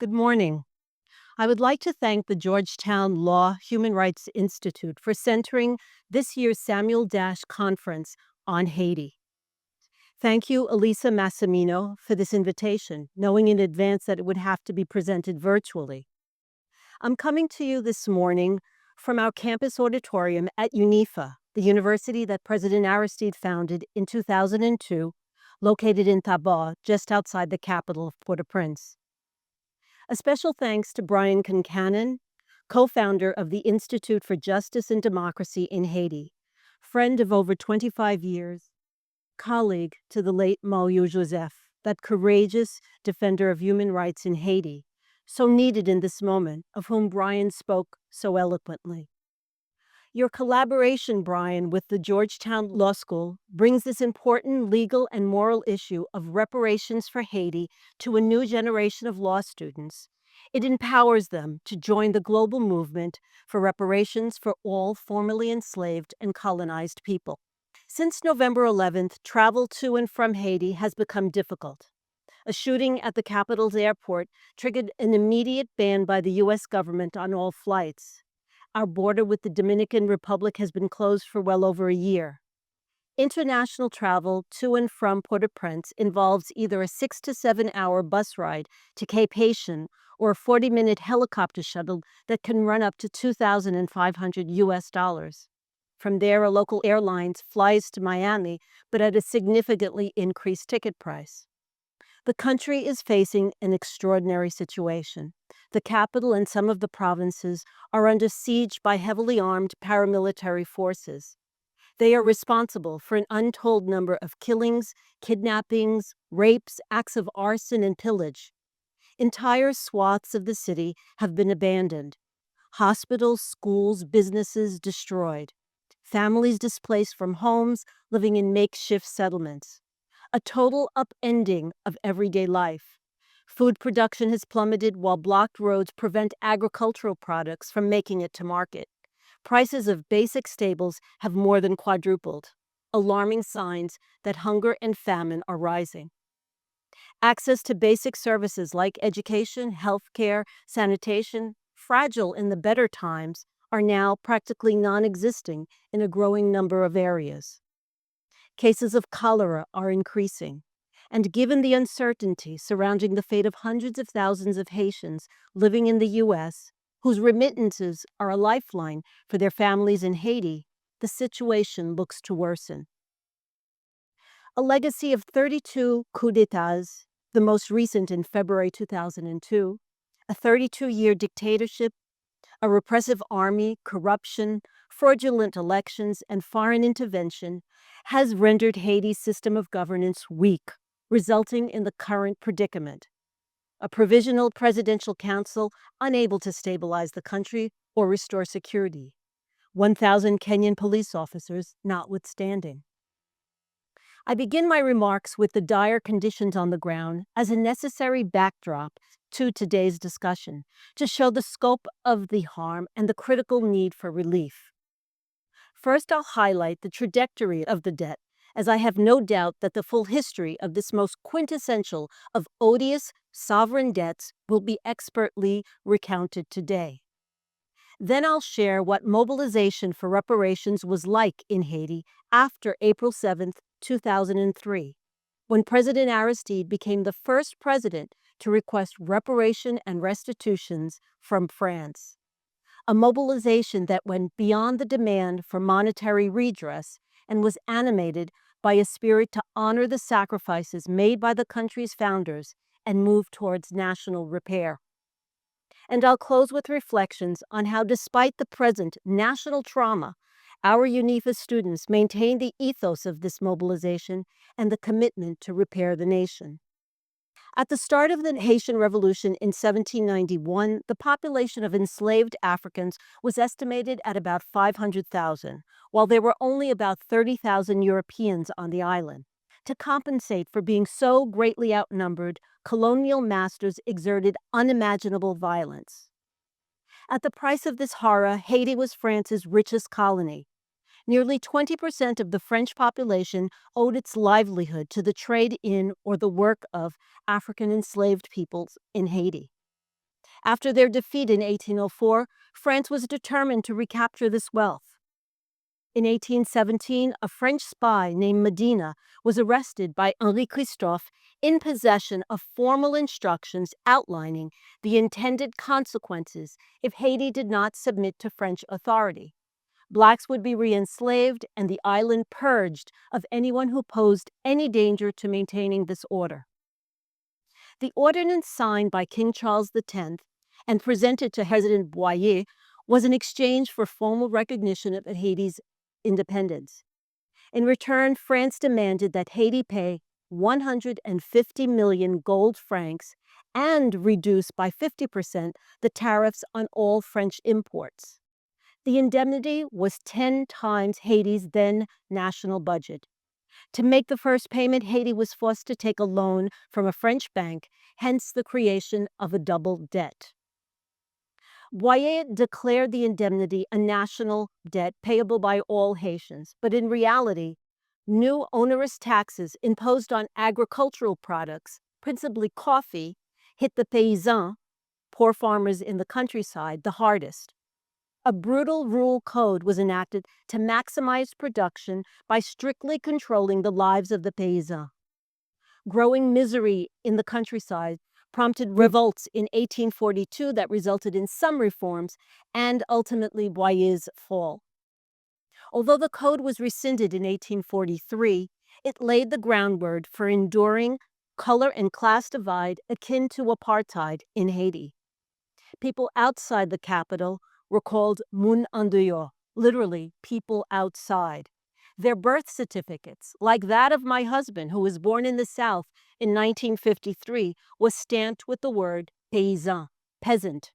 Good morning. I would like to thank the Georgetown Law Human Rights Institute for centering this year's Samuel Dash Conference on Haiti. Thank you, Elisa Massimino, for this invitation, knowing in advance that it would have to be presented virtually. I'm coming to you this morning from our campus auditorium at UNIFA, the university that President Aristide founded in 2002, located in Tabar, just outside the capital of Port-au-Prince. A special thanks to Brian Concannon, co-founder of the Institute for Justice and Democracy in Haiti, friend of over 25 years, colleague to the late Mario Joseph, that courageous defender of human rights in Haiti, so needed in this moment, of whom Brian spoke so eloquently. Your collaboration, Brian, with the Georgetown Law School brings this important legal and moral issue of reparations for Haiti to a new generation of law students. It empowers them to join the global movement for reparations for all formerly enslaved and colonized people. Since November 11th, travel to and from Haiti has become difficult. A shooting at the capital's airport triggered an immediate ban by the U.S. government on all flights. Our border with the Dominican Republic has been closed for well over a year. International travel to and from Port-au-Prince involves either a 6 to 7 hour bus ride to Cape Haitian or a 40-minute helicopter shuttle that can run up to $2,500 US. From there, a local airline flies to Miami, but at a significantly increased ticket price. The country is facing an extraordinary situation. The capital and some of the provinces are under siege by heavily armed paramilitary forces. They are responsible for an untold number of killings, kidnappings, rapes, acts of arson, and pillage. Entire swaths of the city have been abandoned. Hospitals, schools, businesses destroyed. Families displaced from homes, living in makeshift settlements. A total upending of everyday life. Food production has plummeted while blocked roads prevent agricultural products from making it to market. Prices of basic staples have more than quadrupled. Alarming signs that hunger and famine are rising. Access to basic services like education, healthcare, sanitation, fragile in the better times, are now practically non-existing in a growing number of areas. Cases of cholera are increasing, and given the uncertainty surrounding the fate of hundreds of thousands of Haitians living in the U.S., whose remittances are a lifeline for their families in Haiti, the situation looks to worsen. A legacy of 32 coups d'etats, the most recent in February 2002, a 32-year dictatorship, a repressive army, corruption, fraudulent elections, and foreign intervention has rendered Haiti's system of governance weak, resulting in the current predicament. A provisional presidential council unable to stabilize the country or restore security. 1,000 Kenyan police officers notwithstanding. I begin my remarks with the dire conditions on the ground as a necessary backdrop to today's discussion, to show the scope of the harm and the critical need for relief. First, I'll highlight the trajectory of the debt, as I have no doubt that the full history of this most quintessential of odious sovereign debts will be expertly recounted today. Then I'll share what mobilization for reparations was like in Haiti after April 7th, 2003, when President Aristide became the first president to request reparation and restitutions from France. A mobilization that went beyond the demand for monetary redress and was animated by a spirit to honor the sacrifices made by the country's founders and move towards national repair. And I'll close with reflections on how, despite the present national trauma, our UNIFA students maintain the ethos of this mobilization and the commitment to repair the nation. At the start of the Haitian Revolution in 1791, the population of enslaved Africans was estimated at about 500,000, while there were only about 30,000 Europeans on the island. To compensate for being so greatly outnumbered, colonial masters exerted unimaginable violence. At the price of this horror, Haiti was France's richest colony. Nearly 20% of the French population owed its livelihood to the trade in or the work of African enslaved peoples in Haiti. After their defeat in 1804, France was determined to recapture this wealth. In 1817, a French spy named Medina was arrested by Henri Christophe in possession of formal instructions outlining the intended consequences if Haiti did not submit to French authority. Blacks would be re-enslaved and the island purged of anyone who posed any danger to maintaining this order. The ordinance signed by King Charles X and presented to President Boyer was in exchange for formal recognition of Haiti's independence. In return, France demanded that Haiti pay 150 million gold francs and reduce by 50% the tariffs on all French imports. The indemnity was 10 times Haiti's then national budget. To make the first payment, Haiti was forced to take a loan from a French bank, hence the creation of a double debt. Boyer declared the indemnity a national debt payable by all Haitians, but in reality, new onerous taxes imposed on agricultural products, principally coffee, hit the paysans, poor farmers in the countryside, the hardest. A brutal rule code was enacted to maximize production by strictly controlling the lives of the paysans. Growing misery in the countryside prompted revolts in 1842 that resulted in some reforms and ultimately Boyer's fall. Although the code was rescinded in 1843, it laid the groundwork for enduring color and class divide akin to apartheid in Haiti. People outside the capital were called moun en dehors, literally people outside. Their birth certificates, like that of my husband, who was born in the South in 1953, was stamped with the word paysan, peasant.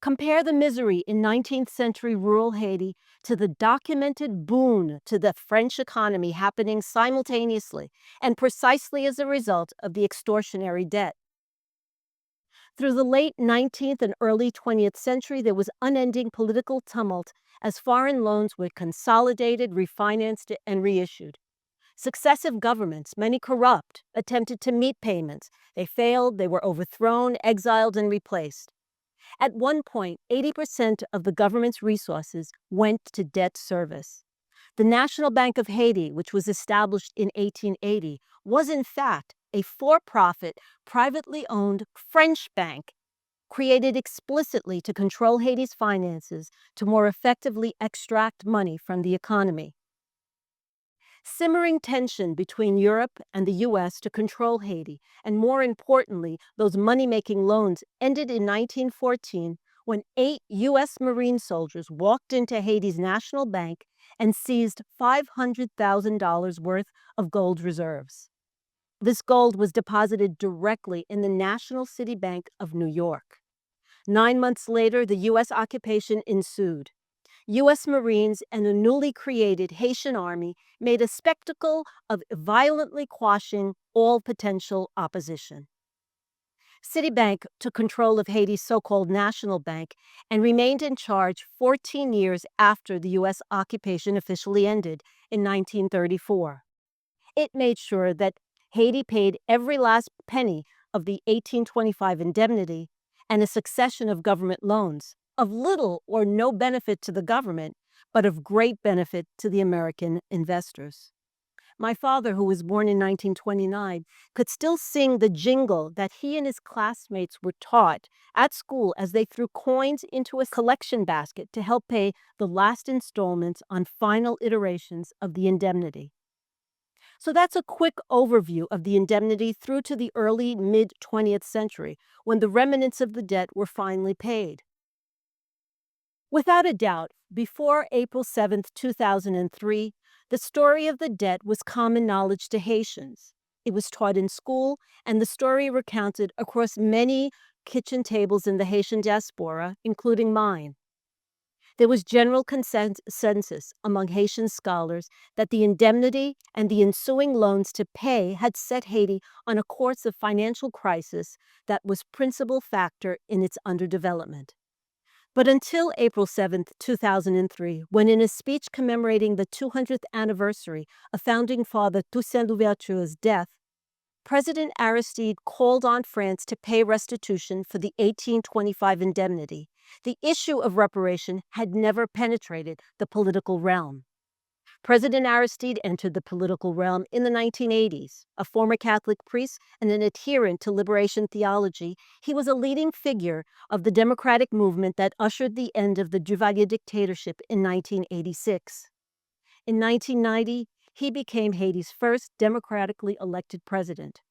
Compare the misery in 19th century rural Haiti to the documented boon to the French economy happening simultaneously and precisely as a result of the extortionary debt. Through the late 19th and early 20th century, there was unending political tumult as foreign loans were consolidated, refinanced, and reissued. Successive governments, many corrupt, attempted to meet payments. They failed, they were overthrown, exiled, and replaced. At one point, 80% of the government's resources went to debt service. The National Bank of Haiti, which was established in 1880, was in fact a for-profit, privately owned French bank created explicitly to control Haiti's finances to more effectively extract money from the economy. Simmering tension between Europe and the U.S. to control Haiti, and more importantly, those money-making loans, ended in 1914 when 8 U.S. Marine soldiers walked into Haiti's national bank and seized $500,000 worth of gold reserves. This gold was deposited directly in the National City Bank of New York. 9 months later, the U.S. occupation ensued. U.S. Marines and a newly created Haitian army made a spectacle of violently quashing all potential opposition. Citibank took control of Haiti's so-called national bank and remained in charge 14 years after the U.S. occupation officially ended in 1934. It made sure that Haiti paid every last penny of the 1825 indemnity and a succession of government loans, of little or no benefit to the government, but of great benefit to the American investors. My father, who was born in 1929, could still sing the jingle that he and his classmates were taught at school as they threw coins into a collection basket to help pay the last installments on final iterations of the indemnity. So that's a quick overview of the indemnity through to the early mid-20th century, when the remnants of the debt were finally paid. Without a doubt, before April 7, 2003, the story of the debt was common knowledge to Haitians. It was taught in school, and the story recounted across many kitchen tables in the Haitian diaspora, including mine. There was general consensus among Haitian scholars that the indemnity and the ensuing loans to pay had set Haiti on a course of financial crisis that was principal factor in its underdevelopment. But until April 7, 2003, when in a speech commemorating the 200th anniversary of Founding Father Toussaint Louverture's death, President Aristide called on France to pay restitution for the 1825 indemnity. The issue of reparation had never penetrated the political realm. President Aristide entered the political realm in the 1980s. A former Catholic priest and an adherent to liberation theology, he was a leading figure of the democratic movement that ushered the end of the Duvalier dictatorship in 1986. In 1990, he became Haiti's first democratically elected president.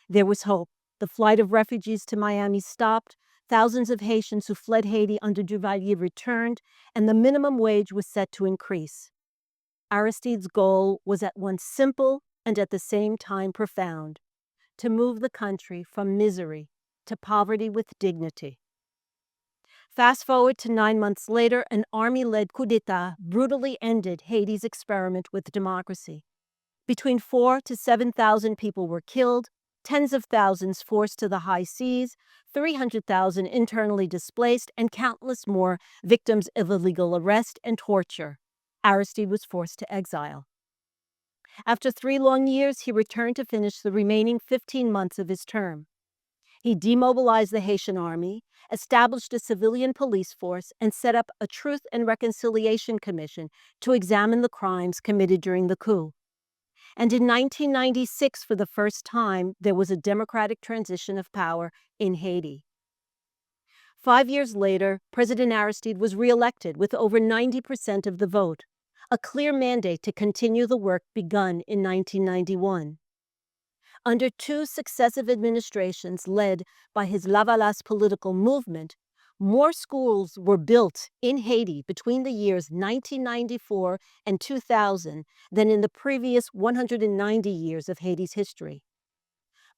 There was hope. The flight of refugees to Miami stopped, thousands of Haitians who fled Haiti under Duvalier returned, and the minimum wage was set to increase. Aristide's goal was at once simple and at the same time profound: to move the country from misery to poverty with dignity. Fast forward to 9 months later, an army-led coup d'etat brutally ended Haiti's experiment with democracy. Between 4,000 to 7,000 people were killed, tens of thousands forced to the high seas, 300,000 internally displaced, and countless more victims of illegal arrest and torture. Aristide was forced to exile. After 3 long years, he returned to finish the remaining 15 months of his term. He demobilized the Haitian army, established a civilian police force, and set up a Truth and Reconciliation Commission to examine the crimes committed during the coup. And in 1996, for the first time, there was a democratic transition of power in Haiti. 5 years later, President Aristide was reelected with over 90% of the vote, a clear mandate to continue the work begun in 1991. Under 2 successive administrations led by his Lavalas political movement, more schools were built in Haiti between the years 1994 and 2000 than in the previous 190 years of Haiti's history.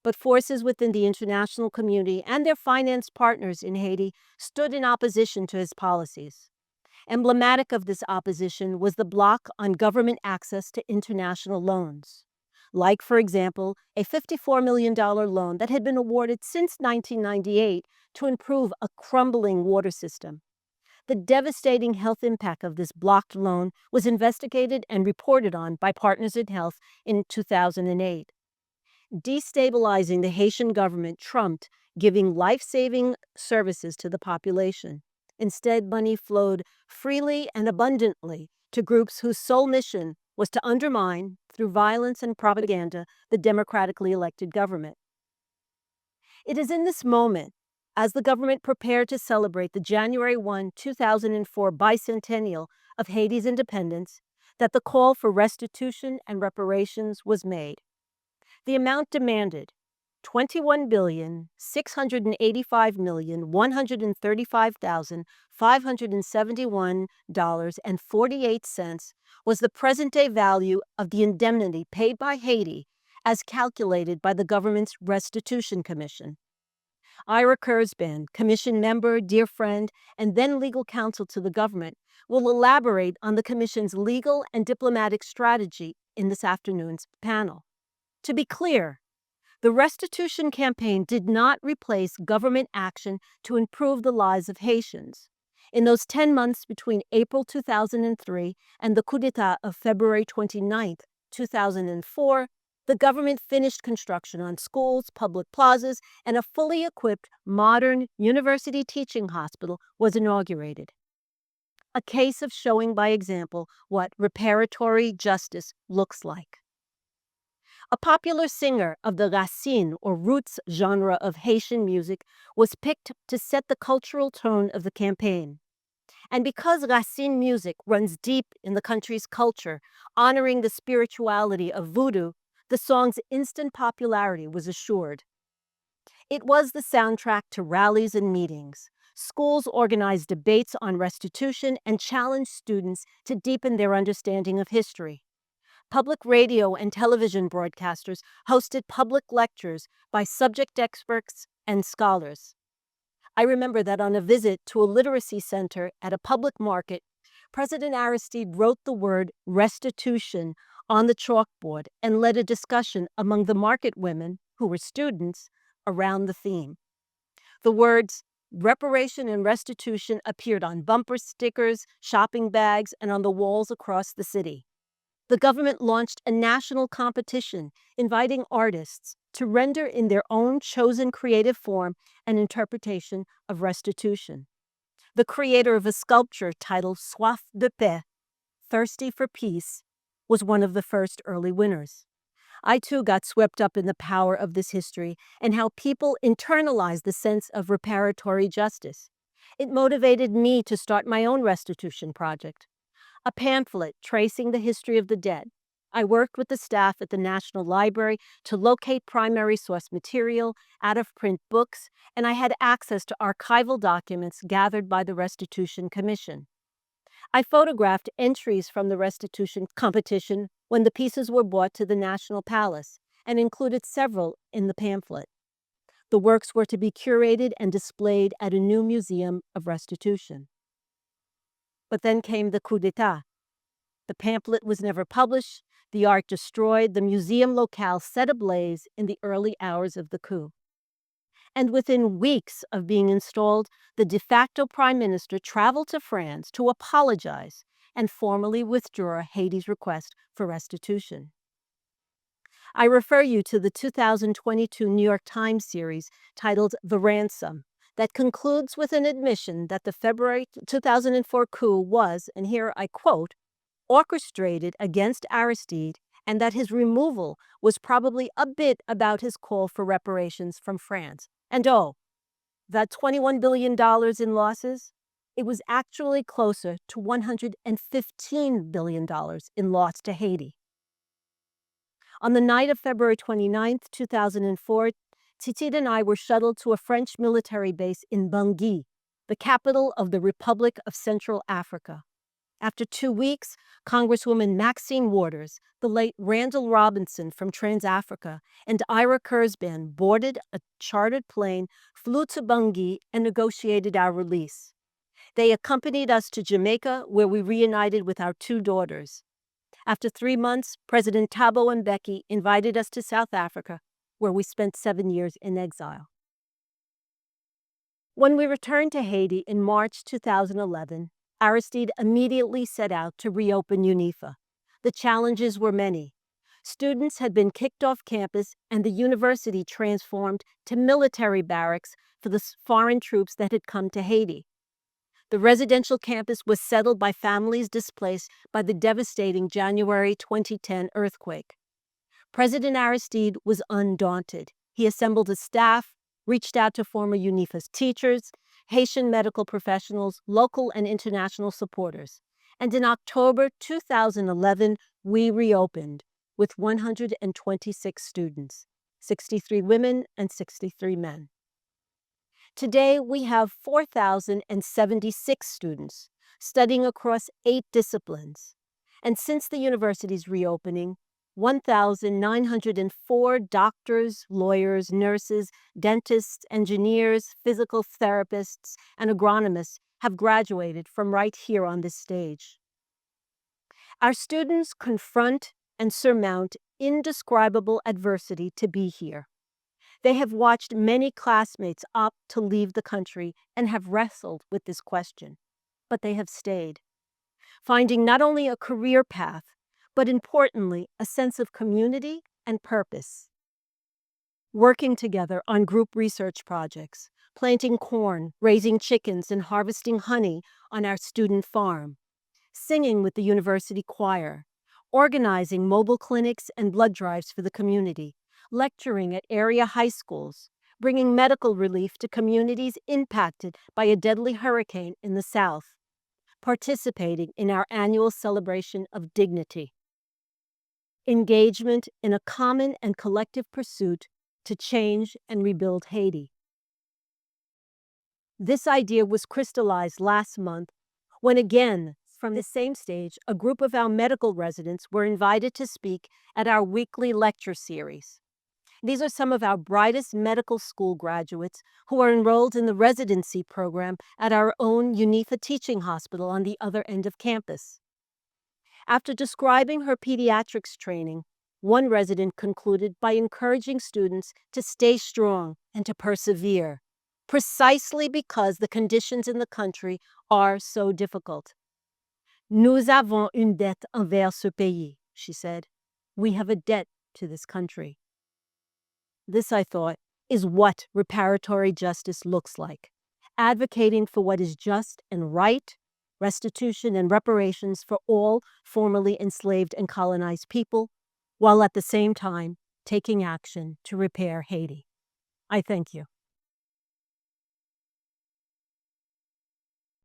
But forces within the international community and their finance partners in Haiti stood in opposition to his policies. Emblematic of this opposition was the block on government access to international loans. Like, for example, a $54 million loan that had been awarded since 1998 to improve a crumbling water system. The devastating health impact of this blocked loan was investigated and reported on by Partners in Health in 2008. Destabilizing the Haitian government trumped giving life-saving services to the population. Instead, money flowed freely and abundantly to groups whose sole mission was to undermine, through violence and propaganda, the democratically elected government. It is in this moment, as the government prepared to celebrate the January 1, 2004 bicentennial of Haiti's independence, that the call for restitution and reparations was made. The amount demanded, $21,685,135,571.48, was the present-day value of the indemnity paid by Haiti as calculated by the government's Restitution Commission. Ira Kurzban, commission member, dear friend, and then legal counsel to the government, will elaborate on the commission's legal and diplomatic strategy in this afternoon's panel. To be clear, the restitution campaign did not replace government action to improve the lives of Haitians. In those 10 months between April 2003 and the coup d'etat of February 29, 2004, the government finished construction on schools, public plazas, and a fully equipped, modern university teaching hospital was inaugurated. A case of showing by example what reparatory justice looks like. A popular singer of the racine or roots genre of Haitian music was picked to set the cultural tone of the campaign. And because racine music runs deep in the country's culture, honoring the spirituality of voodoo, the song's instant popularity was assured. It was the soundtrack to rallies and meetings. Schools organized debates on restitution and challenged students to deepen their understanding of history. Public radio and television broadcasters hosted public lectures by subject experts and scholars. I remember that on a visit to a literacy center at a public market, President Aristide wrote the word restitution on the chalkboard and led a discussion among the market women, who were students, around the theme. The words reparation and restitution appeared on bumper stickers, shopping bags, and on the walls across the city. The government launched a national competition inviting artists, to render in their own chosen creative form an interpretation of restitution. The creator of a sculpture titled Soif de paix, Thirsty for Peace, was one of the first early winners. I too got swept up in the power of this history and how people internalize the sense of reparatory justice. It motivated me to start my own restitution project, a pamphlet tracing the history of the dead. I worked with the staff at the National Library to locate primary source material, out-of-print books, and I had access to archival documents gathered by the Restitution Commission. I photographed entries from the restitution competition when the pieces were brought to the National Palace and included several in the pamphlet. The works were to be curated and displayed at a new museum of restitution. But then came the coup d'etat. The pamphlet was never published, the art destroyed, the museum locale set ablaze in the early hours of the coup. And within weeks of being installed, the de facto prime minister traveled to France to apologize and formally withdraw Haiti's request for restitution. I refer you to the 2022 New York Times series titled The Ransom that concludes with an admission that the February 2004 coup was, and here I quote, orchestrated against Aristide, and that his removal was probably a bit about his call for reparations from France. And that $21 billion in losses, it was actually closer to $115 billion in loss to Haiti. On the night of February 29, 2004, Titid and I were shuttled to a French military base in Bangui, the capital of the Republic of Central Africa. After 2 weeks, Congresswoman Maxine Waters, the late Randall Robinson from Trans-Africa, and Ira Kurzban boarded a chartered plane, flew to Bangui, and negotiated our release. They accompanied us to Jamaica, where we reunited with our 2 daughters. After 3 months, President Thabo Mbeki invited us to South Africa, where we spent 7 years in exile. When we returned to Haiti in March 2011, Aristide immediately set out to reopen UNIFA. The challenges were many. Students had been kicked off campus and the university transformed to military barracks for the foreign troops that had come to Haiti. The residential campus was settled by families displaced by the devastating January 2010 earthquake. President Aristide was undaunted. He assembled a staff, reached out to former UNIFA's teachers, Haitian medical professionals, local and international supporters. And in October 2011, we reopened with 126 students, 63 women and 63 men. Today, we have 4,076 students studying across 8 disciplines. And since the university's reopening, 1,904 doctors, lawyers, nurses, dentists, engineers, physical therapists, and agronomists have graduated from right here on this stage. Our students confront and surmount indescribable adversity to be here. They have watched many classmates opt to leave the country and have wrestled with this question, but they have stayed, finding not only a career path, but importantly, a sense of community and purpose. Working together on group research projects, planting corn, raising chickens, and harvesting honey on our student farm, singing with the university choir, organizing mobile clinics and blood drives for the community, lecturing at area high schools, bringing medical relief to communities impacted by a deadly hurricane in the South, participating in our annual celebration of dignity. Engagement in a common and collective pursuit to change and rebuild Haiti. This idea was crystallized last month when again, from the same stage, a group of our medical residents were invited to speak at our weekly lecture series. These are some of our brightest medical school graduates who are enrolled in the residency program at our own UNIFA teaching hospital on the other end of campus. After describing her pediatrics training, one resident concluded by encouraging students to stay strong and to persevere, precisely because the conditions in the country are so difficult. Nous avons une dette envers ce pays, she said. We have a debt to this country. This, I thought, is what reparatory justice looks like: advocating for what is just and right, restitution and reparations for all formerly enslaved and colonized people, while at the same time taking action to repair Haiti. I thank you.